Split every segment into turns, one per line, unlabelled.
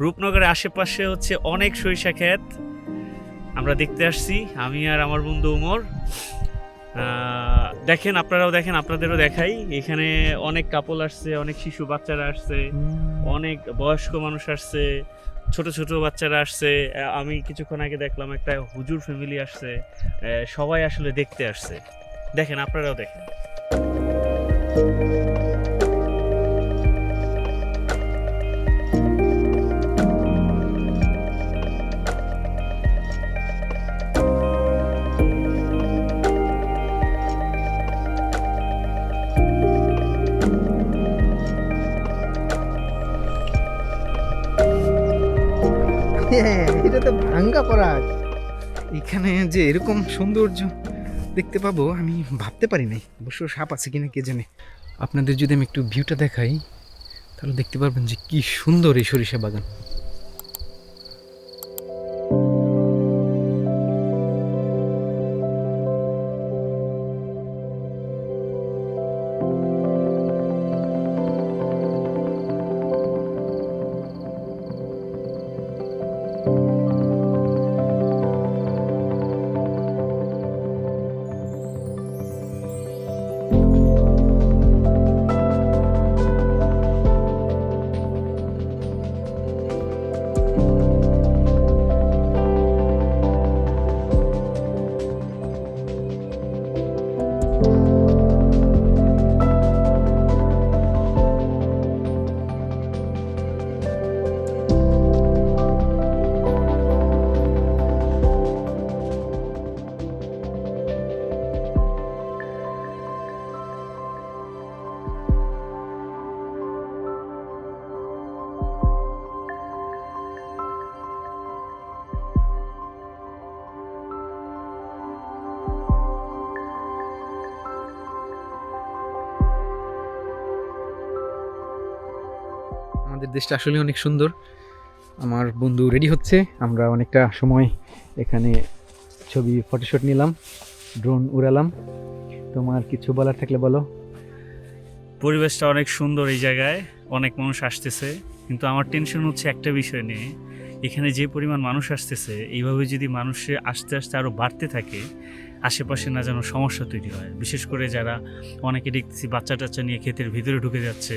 রূপনগরের আশেপাশে হচ্ছে অনেক সরিষা ক্ষেত আমরা দেখতে আসছি, আমি আর আমার বন্ধু উমর। দেখেন, আপনারাও দেখেন, আপনাদেরও দেখাই। এখানে অনেক কাপল আসছে, অনেক শিশু বাচ্চারা আসছে, অনেক বয়স্ক মানুষ আসছে, ছোট ছোট বাচ্চারা আসছে। আমি কিছুক্ষণ আগে দেখলাম একটা হুজুর ফ্যামিলি আসছে। সবাই আসলে দেখতে আসছে। দেখেন, আপনারাও দেখেন।
হ্যাঁ, এটা তো ভাঙ্গা পড়ার। এখানে যে এরকম সৌন্দর্য দেখতে পাবো আমি ভাবতে পারি নাই। অবশ্য সাপ আছে কিনা কে জানে। আপনাদের যদি আমি একটু ভিউটা দেখাই তাহলে দেখতে পারবেন যে কি সুন্দর এই সরিষা বাগান। আমাদের দেশটা আসলে অনেক সুন্দর। আমার বন্ধু রেডি হচ্ছে, আমরা অনেকটা সময় এখানে ছবি ফটোশুট নিলাম, ড্রোন উড়ালাম। তোমার কিছু বলার থাকলে বলো।
পরিবেশটা অনেক সুন্দর এই জায়গায়, অনেক মানুষ আসতেছে, কিন্তু আমার টেনশন হচ্ছে একটা বিষয় নিয়ে। এখানে যে পরিমাণ মানুষ আসতেছে, এইভাবে যদি মানুষের আস্তে আস্তে আরও বাড়তে থাকে, আশেপাশে না যেন সমস্যা তৈরি হয়। বিশেষ করে যারা অনেকে দেখতেছি বাচ্চা টাচ্চা নিয়ে ক্ষেতের ভিতরে ঢুকে যাচ্ছে,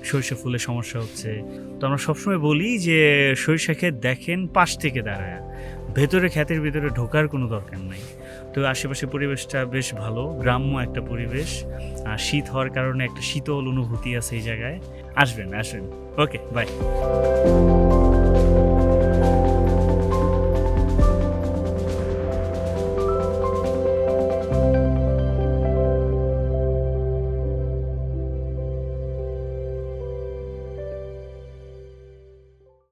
সরিষা ফুলের সমস্যা হচ্ছে। তো আমরা সবসময় বলি যে সরিষা ক্ষেত দেখেন পাশ থেকে দাঁড়ায়, ভেতরে ক্ষেতের ভিতরে ঢোকার কোনো দরকার নাই। তো আশেপাশে পরিবেশটা বেশ ভালো, গ্রাম্য একটা পরিবেশ। আর শীত হওয়ার কারণে একটা শীতল অনুভূতি আছে এই জায়গায়। আসবেন আসবেন। ওকে, বাই।